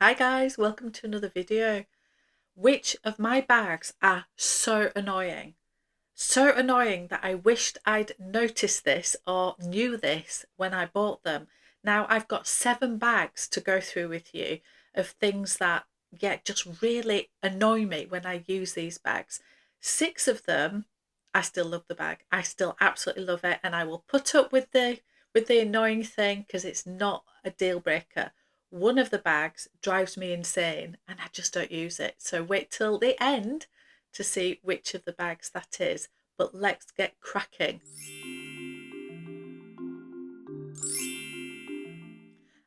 Hi guys, welcome to another video. Which of my bags are so annoying? So annoying that I wished I'd noticed this or knew this when I bought them. Now I've got 7 bags to go through with you of things that, just really annoy me when I use these bags. 6 of them, I still love the bag. I still absolutely love it, and I will put up with the annoying thing because it's not a deal breaker. One of the bags drives me insane and I just don't use it. So wait till the end to see which of the bags that is. But let's get cracking.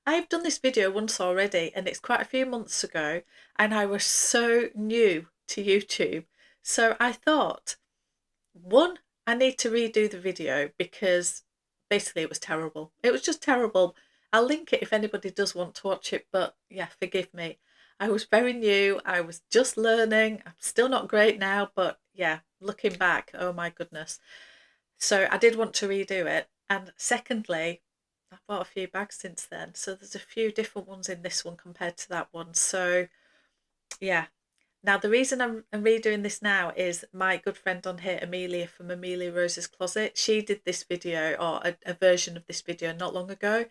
I've done this video once already and it's quite a few months ago, and I was so new to YouTube. So I thought, one, I need to redo the video because basically it was terrible. It was just terrible. I'll link it if anybody does want to watch it, but yeah, forgive me. I was very new. I was just learning. I'm still not great now, but yeah, looking back, oh my goodness. So I did want to redo it. And secondly, I've bought a few bags since then. So there's a few different ones in this one compared to that one. So yeah. Now, the reason I'm redoing this now is my good friend on here, Amelia from Amelia Rose's Closet. She did this video, or a version of this video, not long ago.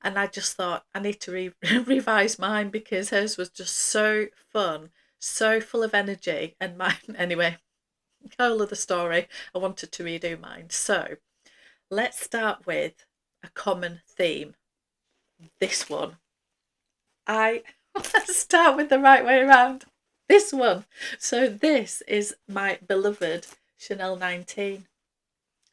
And I just thought I need to revise mine because hers was just so fun, so full of energy. And mine, anyway, whole of the story, I wanted to redo mine. So let's start with a common theme. This one. Let's start with the right way around. This one. So this is my beloved Chanel 19.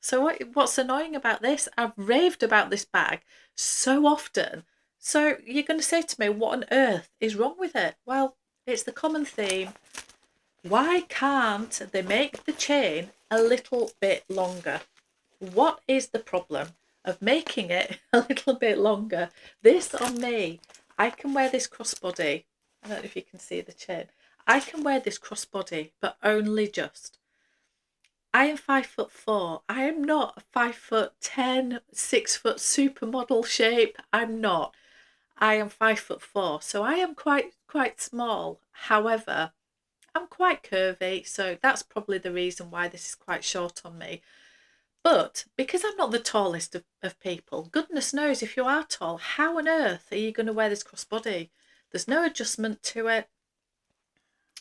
So what's annoying about this? I've raved about this bag so often. So you're going to say to me, what on earth is wrong with it? Well, it's the common theme. Why can't they make the chain a little bit longer? What is the problem of making it a little bit longer? This on me. I can wear this crossbody. I don't know if you can see the chain. I can wear this crossbody, but only just. I am 5'4". I am not 5'10", 6-foot supermodel shape. I'm not. I am 5'4", so I am quite small. However, I'm quite curvy, so that's probably the reason why this is quite short on me. But because I'm not the tallest of people, goodness knows if you are tall, how on earth are you going to wear this crossbody? There's no adjustment to it.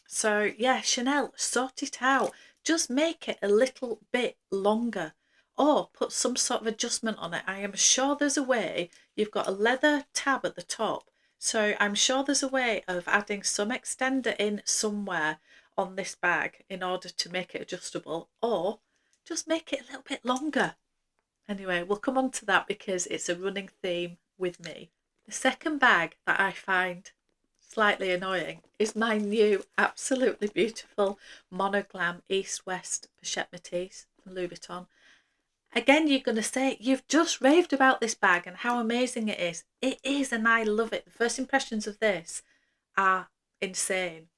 So yeah, Chanel, sort it out. Just make it a little bit longer or put some sort of adjustment on it. I am sure there's a way. You've got a leather tab at the top. So I'm sure there's a way of adding some extender in somewhere on this bag in order to make it adjustable, or just make it a little bit longer. Anyway, we'll come on to that because it's a running theme with me. The second bag that I find slightly annoying is my new absolutely beautiful Monogram East West Pochette Métis from Louis Vuitton. Again, you're going to say, you've just raved about this bag and how amazing it is. It is, and I love it. The first impressions of this are insane.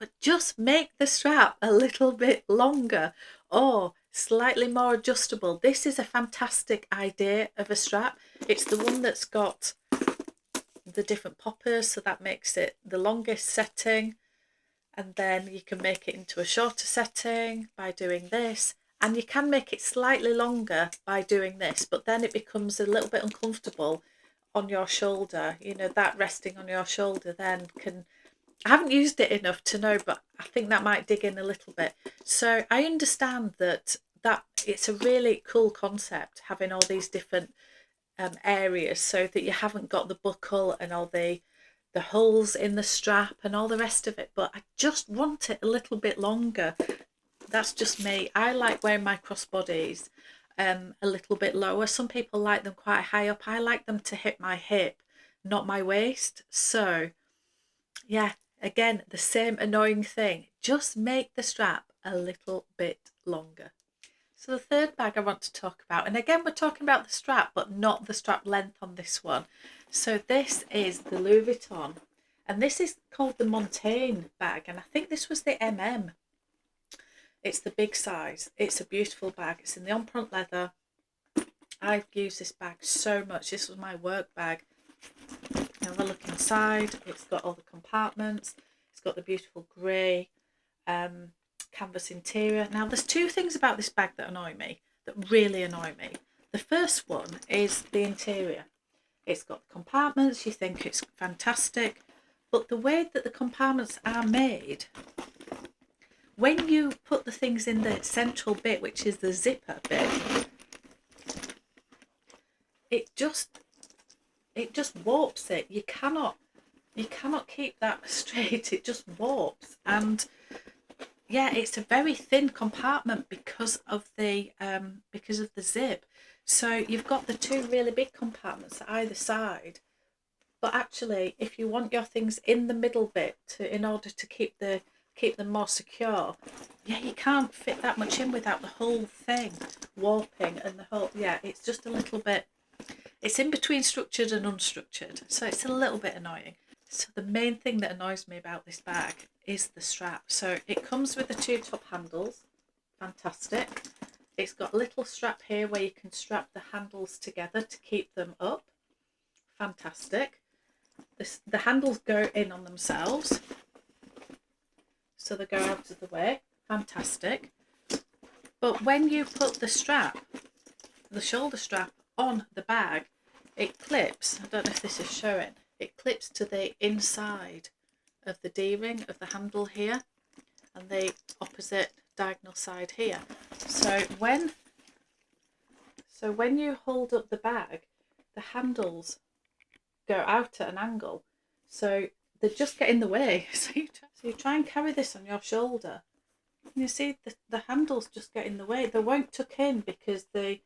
But just make the strap a little bit longer or slightly more adjustable. This is a fantastic idea of a strap. It's the one that's got the different poppers, so that makes it the longest setting, and then you can make it into a shorter setting by doing this, and you can make it slightly longer by doing this, but then it becomes a little bit uncomfortable on your shoulder. You know, that resting on your shoulder then can, I haven't used it enough to know, but I think that might dig in a little bit. So I understand that it's a really cool concept, having all these different areas, so that you haven't got the buckle and all the holes in the strap and all the rest of it. But I just want it a little bit longer. That's just me. I like wearing my crossbodies a little bit lower. Some people like them quite high up. I like them to hit my hip, not my waist. So yeah, again, the same annoying thing. Just make the strap a little bit longer. So the third bag I want to talk about, and again, we're talking about the strap, but not the strap length on this one. So this is the Louis Vuitton, and this is called the Montaigne bag, and I think this was the MM. It's the big size. It's a beautiful bag. It's in the empreinte leather. I've used this bag so much. This was my work bag. Have a look inside. It's got all the compartments. It's got the beautiful grey canvas interior. Now, there's two things about this bag that annoy me, that really annoy me. The first one is the interior. It's got compartments. You think it's fantastic, but the way that the compartments are made, when you put the things in the central bit, which is the zipper bit, it just warps it. You cannot keep that straight. It just warps. And yeah, it's a very thin compartment because of the zip. So you've got the two really big compartments either side, but actually, if you want your things in the middle bit in order to keep them more secure, yeah, you can't fit that much in without the whole thing warping and the whole, yeah, it's just a little bit, it's in between structured and unstructured, so it's a little bit annoying. So the main thing that annoys me about this bag is the strap. So it comes with the two top handles, fantastic. It's got a little strap here where you can strap the handles together to keep them up, fantastic. The handles go in on themselves, so they go out of the way, fantastic. But when you put the shoulder strap on the bag, it clips, I don't know if this is showing, it clips to the inside of the D-ring of the handle here and the opposite diagonal side here. So when you hold up the bag, the handles go out at an angle, so they just get in the way. So you try and carry this on your shoulder, and you see the handles just get in the way. They won't tuck in because the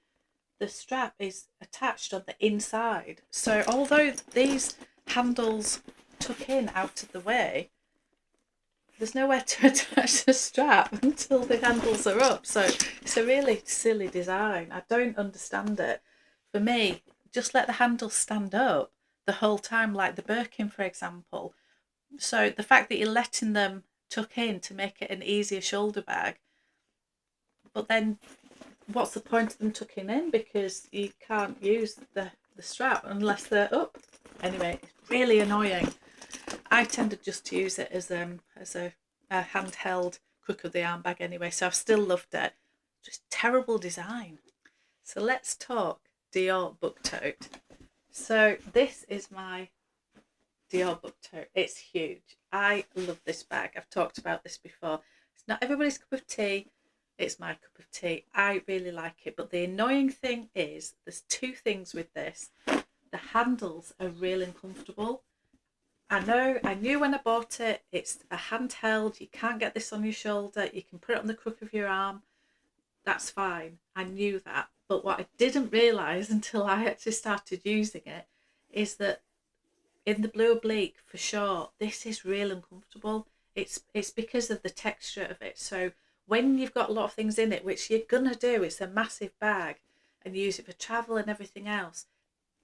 strap is attached on the inside. So although these handles tuck in out of the way, there's nowhere to attach the strap until the handles are up. So it's a really silly design. I don't understand it. For me, just let the handles stand up the whole time, like the Birkin, for example. So the fact that you're letting them tuck in to make it an easier shoulder bag, but then what's the point of them tucking in, because you can't use the strap unless they're up. Anyway, it's really annoying. I tended just to use it as a handheld crook of the arm bag anyway, so I've still loved it. Just terrible design. So let's talk Dior Book Tote. So this is my Dior Book Tote. It's huge. I love this bag. I've talked about this before. It's not everybody's cup of tea. It's my cup of tea. I really like it. But the annoying thing is, there's two things with this. The handles are really uncomfortable. I knew when I bought it, it's a handheld. You can't get this on your shoulder. You can put it on the crook of your arm. That's fine. I knew that. But what I didn't realise until I actually started using it is that in the blue oblique, for sure, this is real uncomfortable. It's because of the texture of it. So when you've got a lot of things in it, which you're gonna do, it's a massive bag, and use it for travel and everything else,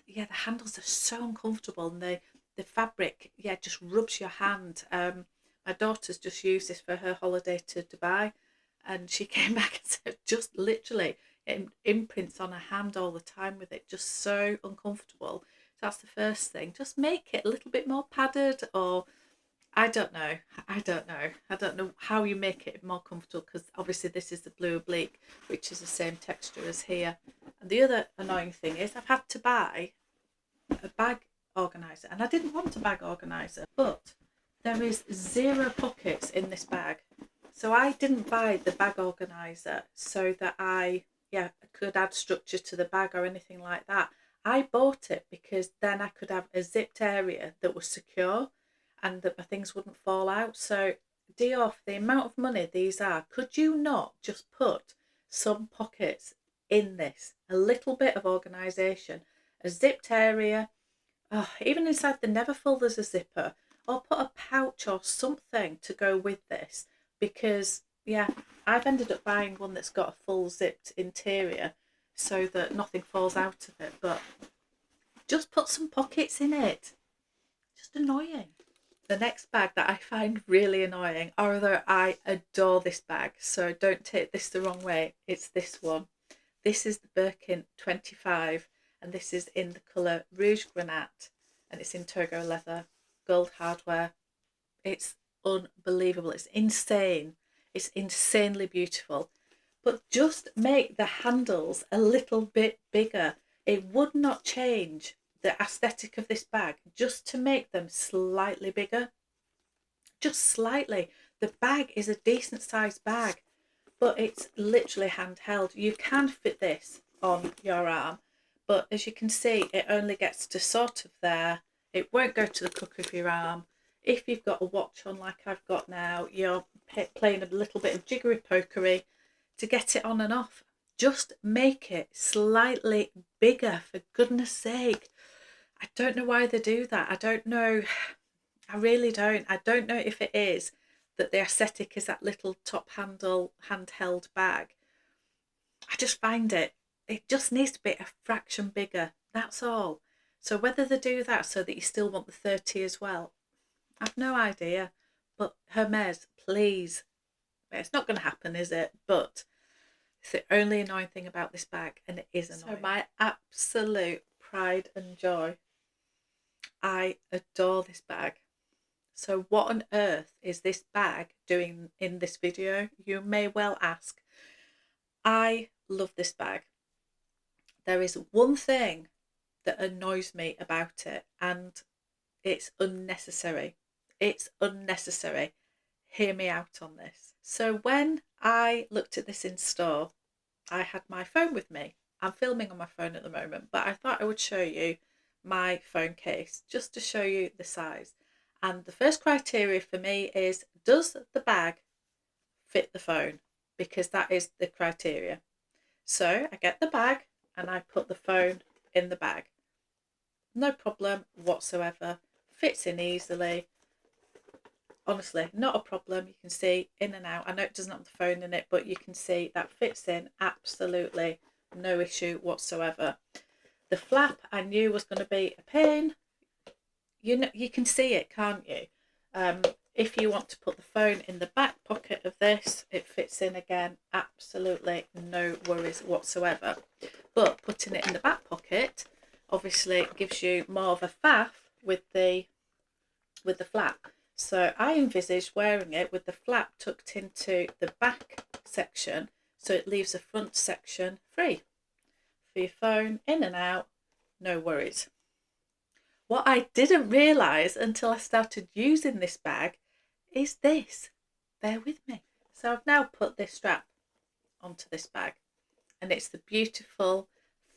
yeah, the handles are so uncomfortable, and the fabric, yeah, just rubs your hand. My daughter's just used this for her holiday to Dubai, and she came back and said just literally it imprints on her hand all the time with it, just so uncomfortable. So that's the first thing. Just make it a little bit more padded, or I don't know how you make it more comfortable, because obviously this is the blue oblique, which is the same texture as here. And the other annoying thing is I've had to buy a bag organizer, and I didn't want a bag organizer, but there is 0 pockets in this bag. So I didn't buy the bag organizer so that I could add structure to the bag or anything like that. I bought it because then I could have a zipped area that was secure and that my things wouldn't fall out. So Dior, for the amount of money these are, could you not just put some pockets in this, a little bit of organisation, a zipped area, even inside the Neverfull there's a zipper, or put a pouch or something to go with this, because yeah, I've ended up buying one that's got a full zipped interior so that nothing falls out of it, but just put some pockets in it. Just annoying. The next bag that I find really annoying, although I adore this bag, so don't take this the wrong way, it's this one. This is the Birkin 25, and this is in the colour Rouge Granate, and it's in Togo leather, gold hardware. It's unbelievable. It's insane. It's insanely beautiful. But just make the handles a little bit bigger. It would not change the aesthetic of this bag just to make them slightly bigger. Just slightly. The bag is a decent sized bag, but it's literally handheld. You can fit this on your arm, but as you can see, it only gets to sort of there. It won't go to the crook of your arm. If you've got a watch on like I've got now, you're playing a little bit of jiggery pokery to get it on and off. Just make it slightly bigger, for goodness sake. I don't know why they do that. I don't know. I really don't. I don't know if it is that the aesthetic is that little top handle handheld bag. I just find it just needs to be a fraction bigger. That's all. So whether they do that so that you still want the 30 as well, I've no idea. But Hermes, please. It's not going to happen, is it? But it's the only annoying thing about this bag, and it is annoying. So my absolute pride and joy. I adore this bag. So what on earth is this bag doing in this video? You may well ask. I love this bag. There is one thing that annoys me about it, and it's unnecessary. It's unnecessary. Hear me out on this. So when I looked at this in store, I had my phone with me. I'm filming on my phone at the moment, but I thought I would show you my phone case just to show you the size. And the first criteria for me is, does the bag fit the phone? Because that is the criteria. So I get the bag and I put the phone in the bag. No problem whatsoever. Fits in easily. Honestly, not a problem. You can see in and out. I know it doesn't have the phone in it, but you can see that fits in absolutely no issue whatsoever. The flap I knew was going to be a pain. You know, you can see it, can't you? If you want to put the phone in the back pocket of this, it fits in again, absolutely no worries whatsoever. But putting it in the back pocket obviously gives you more of a faff with the flap. So I envisaged wearing it with the flap tucked into the back section, so it leaves the front section free for your phone, in and out, no worries. What I didn't realise until I started using this bag is this. Bear with me. So I've now put this strap onto this bag, and it's the beautiful,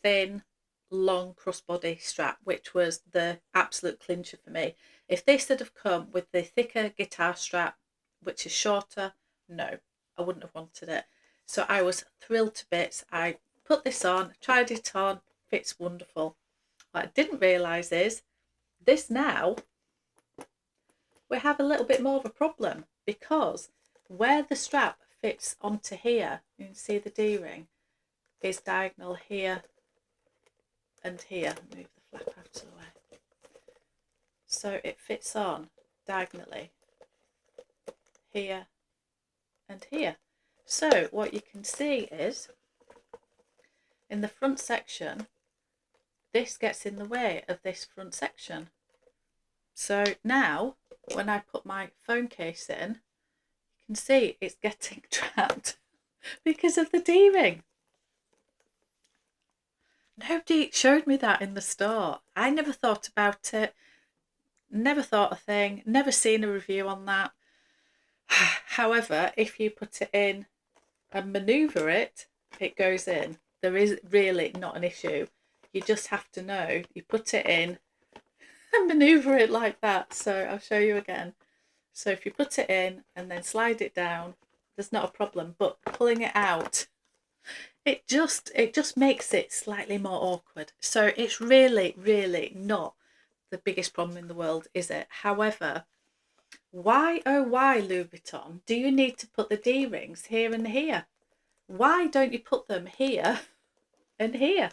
thin, long crossbody strap, which was the absolute clincher for me. If this had have come with the thicker guitar strap, which is shorter, no, I wouldn't have wanted it. So I was thrilled to bits. I put this on, tried it on, fits wonderful. What I didn't realise is this now, we have a little bit more of a problem, because where the strap fits onto here, you can see the D-ring is diagonal here and here. Move the flap out of the way. So it fits on diagonally here and here. So what you can see is in the front section, this gets in the way of this front section. So now when I put my phone case in, you can see it's getting trapped because of the D-ring. Nobody showed me that in the store. I never thought about it, never thought a thing, never seen a review on that. However, if you put it in and manoeuvre it, it goes in. There is really not an issue. You just have to know, you put it in and manoeuvre it like that. So I'll show you again. So if you put it in and then slide it down, there's not a problem, but pulling it out, it just makes it slightly more awkward. So it's really not the biggest problem in the world, is it? However, why, oh why, Louis Vuitton, do you need to put the D-rings here and here? Why don't you put them here and here,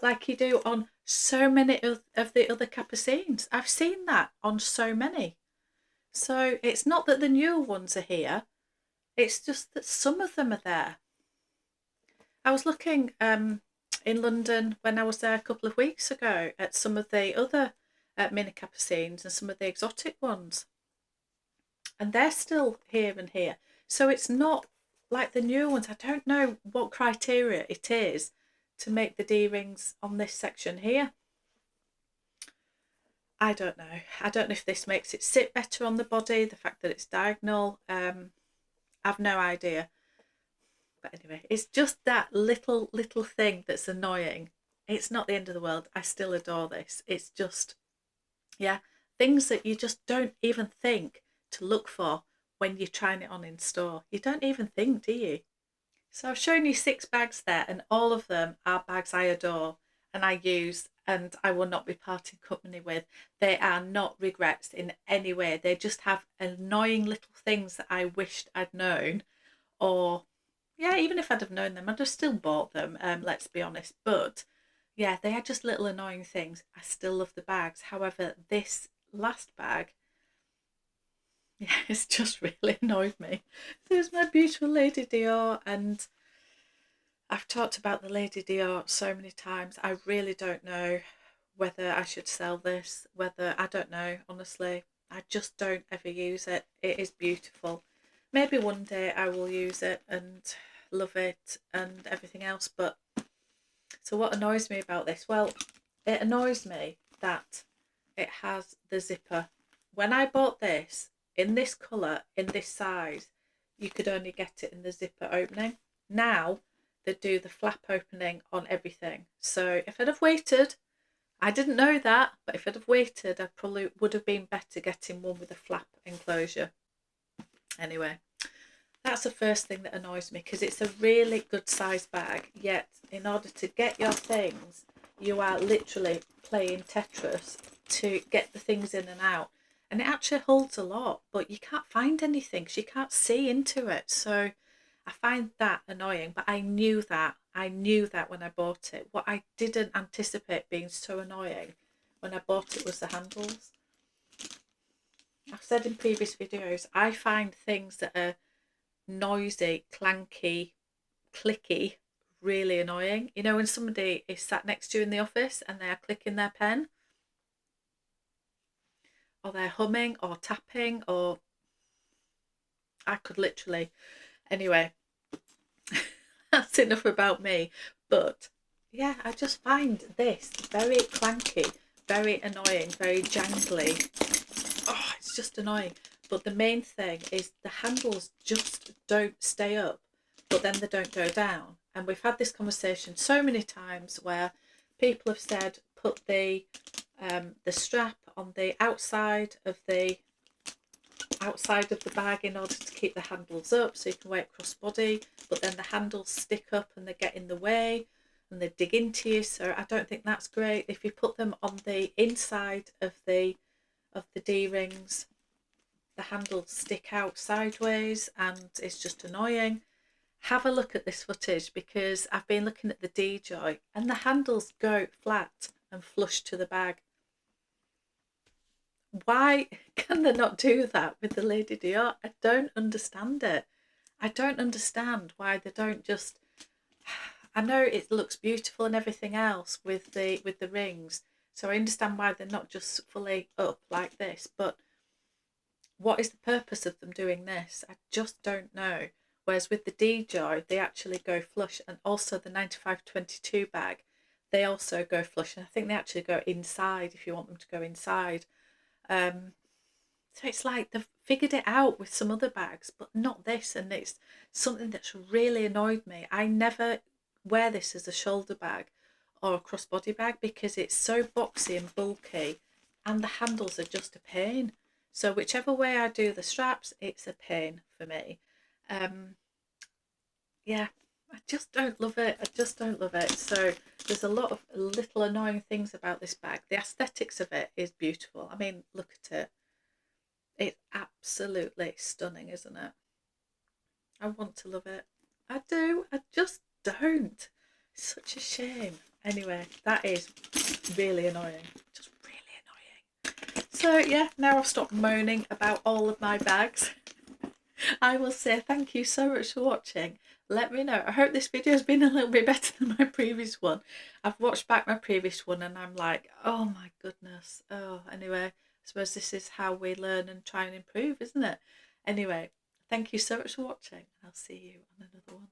like you do on so many of the other Capucines? I've seen that on so many. So it's not that the newer ones are here, it's just that some of them are there. I was looking in London when I was there a couple of weeks ago at some of the other mini Capucines and some of the exotic ones. And they're still here and here. So it's not like the new ones. I don't know what criteria it is to make the D-rings on this section here. I don't know. I don't know if this makes it sit better on the body, the fact that it's diagonal. I've no idea. But anyway, it's just that little thing that's annoying. It's not the end of the world. I still adore this. It's just, yeah, things that you just don't even think to look for when you're trying it on in store. You don't even think, do you? So I've shown you 6 bags there, and all of them are bags I adore and I use and I will not be parting company with. They are not regrets in any way. They just have annoying little things that I wished I'd known, or yeah, even if I'd have known them, I'd have still bought them, let's be honest. But yeah, they are just little annoying things. I still love the bags. However, this last bag, yeah, it's just really annoyed me. There's my beautiful Lady Dior, and I've talked about the Lady Dior so many times. I really don't know whether I should sell this, I don't know, honestly. I just don't ever use it. It is beautiful. Maybe one day I will use it and love it and everything else. But so what annoys me about this? Well, it annoys me that it has the zipper. When I bought this in this colour, in this size, you could only get it in the zipper opening. Now they do the flap opening on everything. So if I'd have waited, I didn't know that, but if I'd have waited, I probably would have been better getting one with a flap enclosure. Anyway, that's the first thing that annoys me, because it's a really good size bag, yet in order to get your things, you are literally playing Tetris to get the things in and out. And it actually holds a lot, but you can't find anything because you can't see into it. So I find that annoying, but I knew that. I knew that when I bought it. What I didn't anticipate being so annoying when I bought it was the handles. I've said in previous videos, I find things that are noisy, clanky, clicky really annoying. You know, when somebody is sat next to you in the office and they are clicking their pen, or they're humming or tapping, or I could literally, anyway, that's enough about me. But yeah, I just find this very clanky, very annoying, very jangly. Oh, it's just annoying. But the main thing is the handles just don't stay up, but then they don't go down. And we've had this conversation so many times where people have said put the strap on the outside of the bag in order to keep the handles up so you can wear it crossbody, but then the handles stick up and they get in the way and they dig into you. So I don't think that's great. If you put them on the inside of the D-rings, the handles stick out sideways and it's just annoying. Have a look at this footage, because I've been looking at the D-joy and the handles go flat and flush to the bag. Why can they not do that with the Lady Dior? I don't understand it. I don't understand why they don't just... I know it looks beautiful and everything else with the rings, so I understand why they're not just fully up like this, but what is the purpose of them doing this? I just don't know. Whereas with the D-joy, they actually go flush, and also the 9522 bag, they also go flush, and I think they actually go inside if you want them to go inside. So it's like they've figured it out with some other bags, but not this, and it's something that's really annoyed me. I never wear this as a shoulder bag or a crossbody bag because it's so boxy and bulky, and the handles are just a pain. So whichever way I do the straps, it's a pain for me. Yeah, I just don't love it. I just don't love it. So there's a lot of little annoying things about this bag. The aesthetics of it is beautiful. I mean, look at it. It's absolutely stunning, isn't it? I want to love it. I do. I just don't. It's such a shame. Anyway, that is really annoying. Just really annoying. So yeah, now I've stopped moaning about all of my bags. I will say thank you so much for watching. Let me know. I hope this video has been a little bit better than my previous one. I've watched back my previous one and I'm like, oh my goodness. Oh, anyway, I suppose this is how we learn and try and improve, isn't it? Anyway, thank you so much for watching. I'll see you on another one.